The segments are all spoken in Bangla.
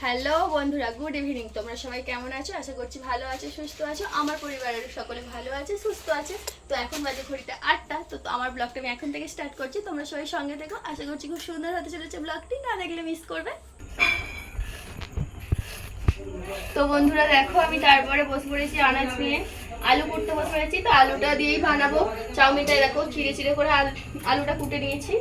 হ্যালো বন্ধুরা, গুড ইভিনিং। তোমরা সবাই কেমন আছো? আশা করছি ভালো আছো, সুস্থ আছো। আমার পরিবারের সকলে ভালো আছে, সুস্থ আছে। তো এখন বাজে ঘড়িতে 8টা। তো আমার ব্লগটা আমি এখন থেকে স্টার্ট করছি। তোমরা সবাই সঙ্গে থেকো। আশা করছি খুব সুন্দর হতে চলেছে ব্লগটি, না দেখলে মিস করবে। তো বন্ধুরা দেখো, আমি তারপরে বসে পড়েছি আনাজ নিয়ে। আলু কুটতে বসে পড়েছি। তো আলুটা দিয়েই বানাবো চাউমিনটা। দেখো চিড়ে চিড়ে করে আলুটা কুটে নিয়েছি।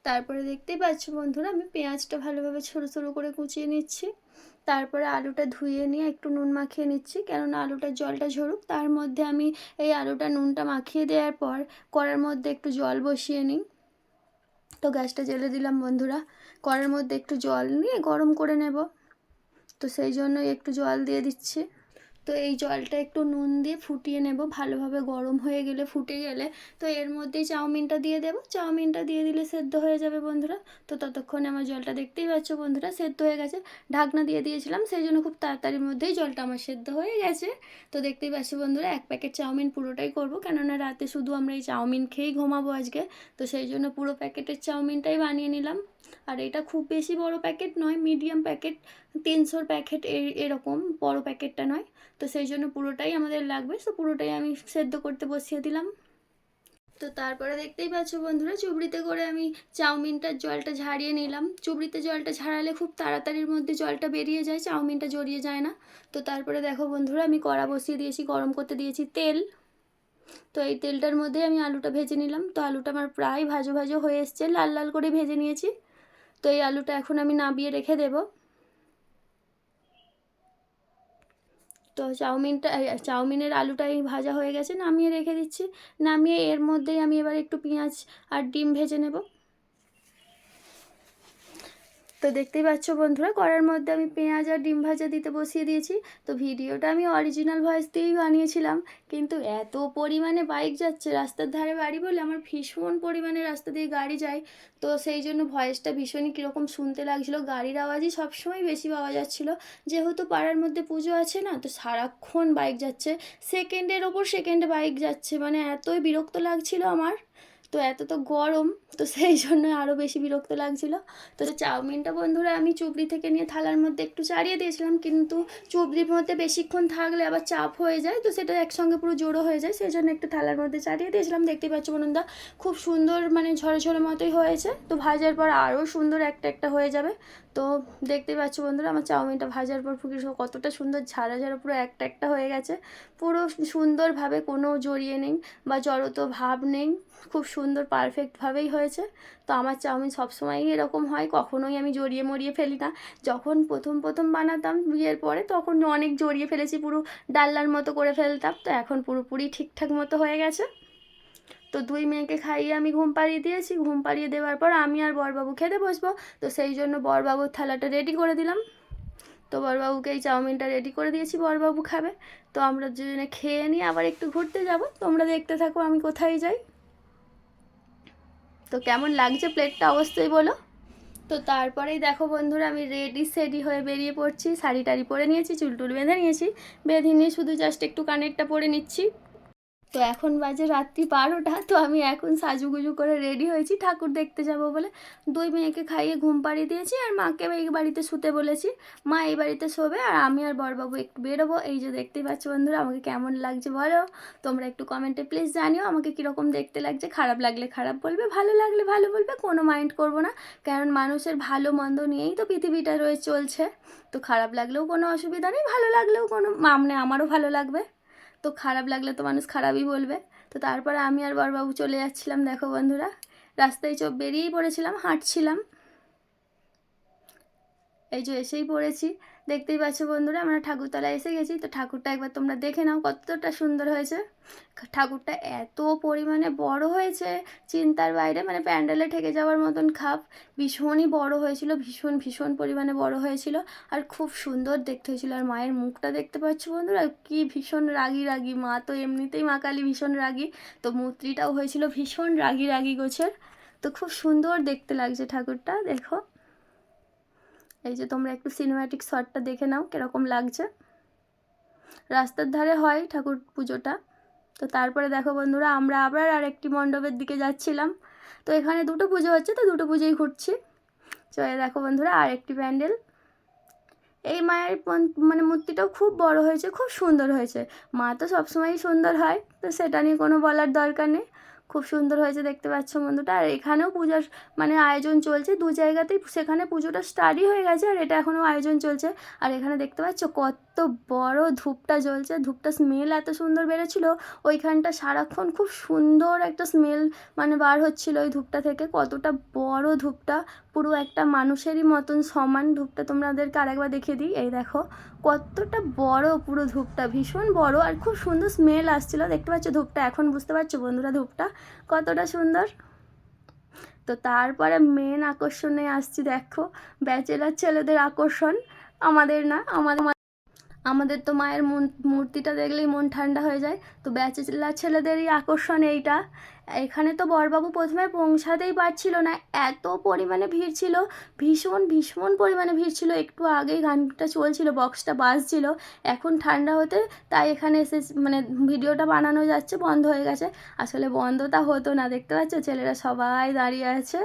তারপরে দেখতেই পাচ্ছ বন্ধুরা, আমি পেঁয়াজটা ভালোভাবে ছোটো ছোটো করে কুচিয়ে নিচ্ছি। তারপরে আলুটা ধুয়ে নিয়ে একটু নুন মাখিয়ে নিচ্ছি, কেননা আলুটার জলটা ঝরুক। তার মধ্যে আমি এই আলুটা নুনটা মাখিয়ে দেওয়ার পর কড়ার মধ্যে একটু জল বসিয়ে নিই। তো গ্যাসটা জ্বেলে দিলাম বন্ধুরা। কড়ার মধ্যে একটু জল নিয়ে গরম করে নেব। তো সেই জন্য একটু জল দিয়ে দিচ্ছি। তো এই জলটা একটু নুন দিয়ে ফুটিয়ে নেব। ভালোভাবে গরম হয়ে গেলে, ফুটে গেলে, তো এর মধ্যেই চাউমিনটা দিয়ে দেবো। চাউমিনটা দিয়ে দিলে সেদ্ধ হয়ে যাবে বন্ধুরা। তো ততক্ষণে আমার জলটা দেখতেই পাচ্ছ বন্ধুরা, সেদ্ধ হয়ে গেছে। ঢাকনা দিয়ে দিয়েছিলাম, সেই জন্য খুব তাড়াতাড়ির মধ্যেই জলটা আমার সেদ্ধ হয়ে গেছে। তো দেখতেই পাচ্ছ বন্ধুরা, 1 প্যাকেট চাউমিন পুরোটাই করব, কেননা রাতে শুধু আমরা এই চাউমিন খেয়েই ঘুমাবো আজকে। তো সেই জন্য পুরো প্যাকেটের চাউমিনটাই বানিয়ে নিলাম। আর এটা খুব বেশি বড় প্যাকেট নয়, মিডিয়াম প্যাকেট, 300 প্যাকেট এরকম বড় প্যাকেটটা নয়। তো সেই জন্য পুরোটাই আমাদের লাগবে। তো পুরোটাই আমি সেদ্ধ করতে বসিয়ে দিলাম। তো তারপরে দেখতেই পাচ্ছ বন্ধুরা, চুবড়িতে করে আমি চাউমিনটার জলটা ঝাড়িয়ে নিলাম। চুবড়িতে জলটা ঝাড়ালে খুব তাড়াতাড়ির মধ্যে জলটা বেরিয়ে যায়, চাউমিনটা জড়িয়ে যায় না। তো তারপরে দেখো বন্ধুরা, আমি কড়া বসিয়ে দিয়েছি, গরম করতে দিয়েছি তেল। তো এই তেলটার মধ্যে আমি আলুটা ভেজে নিলাম। তো আলুটা আমার প্রায় ভাজো ভাজো হয়ে এসছে, লাল লাল করে ভেজে নিয়েছি। তো এই আলুটা এখন আমি নাবিয়ে রেখে দেবো। তো চাউমিনের আলুটা ভাজা হয়ে গেছে, নামিয়ে রেখে দিচ্ছি। নামিয়ে এর মধ্যেই আমি এবার একটু পেঁয়াজ আর ডিম ভেজে নেব। তো দেখতেই পাচ্ছ বন্ধুরা, কড়ার মধ্যে আমি পেঁয়াজ আর ডিম ভাজা দিতে বসিয়ে দিয়েছি। তো ভিডিওটা আমি অরিজিনাল ভয়েস দিয়েই বানিয়েছিলাম, কিন্তু এত পরিমাণে বাইক যাচ্ছে, রাস্তার ধারে বাড়ি বলে আমার ভীষণ পরিমাণে রাস্তা দিয়ে গাড়ি যায়। তো সেই জন্য ভয়েসটা ভীষণই কীরকম শুনতে লাগছিলো, গাড়ির আওয়াজই সবসময় বেশি পাওয়া যাচ্ছিলো। যেহেতু পাড়ার মধ্যে পুজো আছে না, তো সারাক্ষণ বাইক যাচ্ছে, সেকেন্ডের ওপর সেকেন্ডে বাইক যাচ্ছে, মানে এতই বিরক্ত লাগছিল আমার। তো এত তো গরম, তো সেই জন্য আরও বেশি বিরক্ত লাগছিল। তো চাউমিনটা বন্ধুরা আমি চুবড়ি থেকে নিয়ে থালার মধ্যে একটু চাড়িয়ে দিয়েছিলাম, কিন্তু চুবড়ির মধ্যে বেশিক্ষণ থাকলে আবার চাপ হয়ে যায়, তো সেটা একসঙ্গে পুরো জড়ো হয়ে যায়। সেই জন্য একটু থালার মধ্যে চাড়িয়ে দিয়েছিলাম। দেখতেই পাচ্ছ বন্ধুরা, খুব সুন্দর মানে ঝরে ঝরে মতোই হয়েছে। তো ভাজার পর আরও সুন্দর একটা একটা হয়ে যাবে। তো দেখতেই পাচ্ছ বন্ধুরা, আমার চাউমিনটা ভাজার পর কতটা সুন্দর ঝাড়া ঝাড়া পুরো একটা একটা হয়ে গেছে। পুরো সুন্দরভাবে কোনো জড়িয়ে নেই বা জড়তো ভাব নেই, খুব সুন্দর পারফেক্টভাবেই হয়েছে। তো আমার চাউমিন সবসময়ই এরকম হয়, কখনোই আমি জড়িয়ে মরিয়ে ফেলি না। যখন প্রথম প্রথম বানাতাম বিয়ের পরে, তখন অনেক জড়িয়ে ফেলেছি, পুরো ডাল্লার মতো করে ফেলতাম। তো এখন পুরোপুরি ঠিকঠাক মতো হয়ে গেছে। তো 2 মেয়েকে খাইয়ে আমি ঘুম পাড়িয়ে দিয়েছি। ঘুম পাড়িয়ে দেওয়ার পর আমি আর বরবাবু খেতে বসবো। তো সেই জন্য বরবাবুর থালাটা রেডি করে দিলাম। তো বরবাবুকে এই চাউমিনটা রেডি করে দিয়েছি, বরবাবু খাবে। তো আমরা দুজনে খেয়ে নিয়ে আবার একটু ঘুরতে যাব। তোমরা দেখতে থাকো আমি কোথায় যাই। তো কেমন লাগছে প্লেটটা অবশ্যই বলো। তো তারপরেই দেখো বন্ধুরা, আমি রেডি সেডি হয়ে বেরিয়ে পড়ছি। শাড়ি টাড়ি পরে নিয়েছি, চুল টুল বেঁধে নিয়েছি। বেঁধে নিয়ে শুধু জাস্ট একটু কানেরটা পরে নিচ্ছি। তো এখন বাজে রাত্রি 12টা। তো আমি এখন সাজুগুজু করে রেডি হয়েছি ঠাকুর দেখতে যাব বলে। 2 মেয়েকে খাইয়ে ঘুম পাড়িয়ে দিয়েছি, আর মাকে এই বাড়িতে শুতে বলেছি। মা এই বাড়িতে শোবে, আর আমি আর বরবাবু একটু বেরোবো। এই যে দেখতেই পাচ্ছ বন্ধুরা, আমাকে কেমন লাগছে বলো। তোমরা একটু কমেন্টে প্লিজ জানিও আমাকে কীরকম দেখতে লাগছে। খারাপ লাগলে খারাপ বলবে, ভালো লাগলে ভালো বলবে, কোনো মাইন্ড করবো না। কারণ মানুষের ভালো মন্দ নিয়েই তো পৃথিবীটা চলছে। তো খারাপ লাগলেও কোনো অসুবিধা নেই, ভালো লাগলেও কোনো মানে আমারও ভালো লাগবে। তো খারাপ লাগলে তো মানুষ খারাপই বলবে। তো তারপরে আমি আর বরবাবু চলে যাচ্ছিলাম, দেখো বন্ধুরা, রাস্তায় বেরিয়েই পড়েছিলাম, হাঁটছিলাম। এই যে এসেই পড়েছি। দেখতেই পাচ্ছ বন্ধুরা, আমরা ঠাকুরতলায় এসে গেছি। তো ঠাকুরটা একবার তোমরা দেখে নাও কতটা সুন্দর হয়েছে। ঠাকুরটা এত পরিমাণে বড় হয়েছে, চিন্তার বাইরে, মানে প্যান্ডেলে ঠেকে যাওয়ার মতন খাপ। ভীষণই বড় হয়েছিল, ভীষণ ভীষণ পরিমাণে বড় হয়েছিল, আর খুব সুন্দর দেখতে হয়েছিল। আর মায়ের মুখটা দেখতে পাচ্ছ বন্ধুরা, কি ভীষণ রাগি রাগি। মা তো এমনিতেই মা কালী ভীষণ রাগি, তো মূর্তিটাও হয়েছিল ভীষণ রাগি রাগি গোছের। তো খুব সুন্দর দেখতে লাগছে ঠাকুরটা, দেখো। এই যে তোমরা একটু সিনেম্যাটিক শটটা দেখে নাও কিরকম লাগছে। রাস্তার ধারে হয় ঠাকুর পুজোটা। তো তারপরে দেখো বন্ধুরা আমরা আবার আরেকটি মণ্ডপের দিকে যাচ্ছিলাম। তো এখানে দুটো পুজো হচ্ছে, তো দুটো পুজোই ঘুরছি। চলে দেখো বন্ধুরা আরেকটি প্যান্ডেল। এই মায়ের মানে মূর্তিটাও খুব বড় হয়েছে, খুব সুন্দর হয়েছে। মা তো সবসময়ই সুন্দর হয়, তো সেটা নিয়ে কোনো বলার দরকার নেই। খুব সুন্দর হয়েছে দেখতে পাচ্ছ বন্ধুটা। আর এখানেও পূজার মানে আয়োজন চলছে দু জায়গাতেই। সেখানে পুজোটা স্টার্টই হয়ে গেছে আর এটা এখনও আয়োজন চলছে। আর এখানে দেখতে পাচ্ছ কত বড় ধূপটা জ্বলছে। ধূপটা স্মেল এত সুন্দর বেরোচ্ছিল ওইখানটা, সারাক্ষণ খুব সুন্দর একটা স্মেল মানে বার হচ্ছিল ওই ধূপটা থেকে। কতটা বড় ধূপটা, পুরো একটা মানুষেরই মতন সমান ধূপটা। তোমাদেরকে আরেকবার দেখিয়ে দিই, এই দেখো কতটা বড় পুরো ধূপটা, ভীষণ বড় আর খুব সুন্দর স্মেল আসছিল। দেখতে পাচ্ছ ধূপটা, এখন বুঝতে পারছো বন্ধুরা ধূপটা কতটা সুন্দর। তো তারপরে মেন আকর্ষণে আসছি, দেখো ব্যাচেলার ছেলেদের আকর্ষণ। আমাদের না, আমাদের তো মায়ের মূর্তিটা দেখলেই মন ঠান্ডা হয়ে যায়। তো ব্যাচেলার ছেলেদেরই আকর্ষণ এইটা। এখানে তো বরবাবু প্রথমে পৌঁছাতেই পারছিল না, এত পরিমাণে ভিড় ছিল, ভীষণ ভীষণ পরিমাণে ভিড় ছিল। একটু আগেই গানটা চলছিল, বক্সটা বাজছিল, এখন ঠান্ডা হতে তাই এখানে এসে মানে ভিডিওটা বানানো যাচ্ছে, বন্ধ হয়ে গেছে। আসলে বন্ধটা হতো না, দেখতে পাচ্ছ ছেলেরা সবাই দাঁড়িয়ে আছে।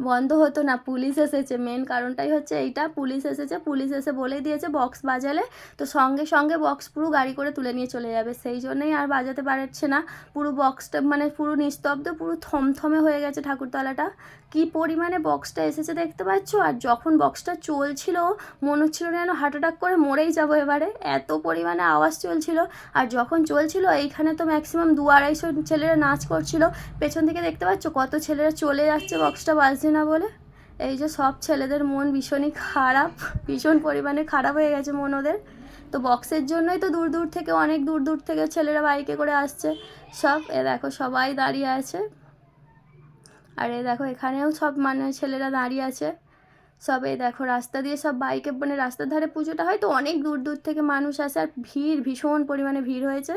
বন্ধ হতো না, পুলিশ এসেছে, মেন কারণটাই হচ্ছে এইটা। পুলিশ এসেছে, পুলিশ এসে বলে দিয়েছে বক্স বাজালে তো সঙ্গে সঙ্গে বক্স পুরো গাড়ি করে তুলে নিয়ে চলে যাবে, সেই জন্যই আর বাজাতে পারছে না। পুরো বক্সটা মানে পুরো নিস্তব্ধ, পুরো থমথমে হয়ে গেছে ঠাকুরতলাটা। কি পরিমাণে বক্সটা এসেছে দেখতে পাচ্ছ। আর যখন বক্সটা চলছিল মনে হচ্ছিল যেন হার্ট অ্যাটাক করে মরেই যাবো এবারে, এত পরিমাণে আওয়াজ চলছিল। আর যখন চলছিল এইখানে তো ম্যাক্সিমাম 200-250 ছেলেরা নাচ করছিল। পেছন থেকে দেখতে পাচ্ছ কত ছেলেরা চলে যাচ্ছে বক্সটা বাজছে না বলে। এই যে সব ছেলেদের মন ভীষণই খারাপ, ভীষণ পরিমাণে খারাপ হয়ে গেছে মন ওদের। তো বক্সের জন্যই তো দূর দূর থেকে, অনেক দূর দূর থেকে ছেলেরা বাইকে করে আসছে সব। এ দেখো সবাই দাঁড়িয়ে আছে। আর এ দেখো এখানেও সব মানে ছেলেরা দাঁড়িয়ে আছে সব। এই দেখো রাস্তা দিয়ে সব বাইকে, মানে রাস্তার ধারে পুজোটা হয় তো অনেক দূর দূর থেকে মানুষ আসে আর ভিড়, ভীষণ পরিমাণে ভিড় হয়েছে।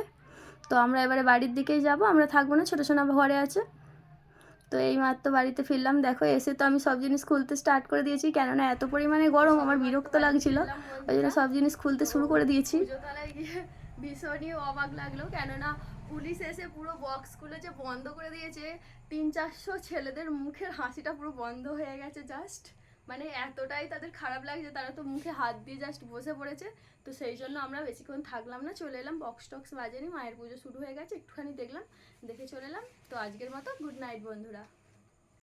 তো আমরা এবারে বাড়ির দিকেই যাব, আমরা থাকবো না, ছোটো সোনা ঘরে আছে। তো এই মাত্র বাড়িতে ফিরলাম, দেখো এসে তো আমি সব জিনিস খুলতে স্টার্ট করে দিয়েছি, কেননা এত পরিমাণে গরম আমার বিরক্ত লাগছিল, ওই জন্য সব জিনিস খুলতে শুরু করে দিয়েছি। পুজোতলায় গিয়ে ভীষণই অবাক লাগলো, কেননা পুলিশ এসে পুরো বক্সগুলো যে বন্ধ করে দিয়েছে। 300-400 ছেলেদের মুখের হাসিটা পুরো বন্ধ হয়ে গেছে জাস্ট। মানে এতটাই তাদের খারাপ লাগছে, তারা তো মুখে হাত দিয়ে জাস্ট বসে পড়েছে। তো সেই জন্য আমরা বেশিক্ষণ থাকলাম না, চলে এলাম। বক্স টক্স বাজেনি, মায়ের পুজো শুরু হয়ে গেছে, একটুখানি দেখলাম, দেখে চলে এলাম। তো আজকের মতো গুড নাইট বন্ধুরা।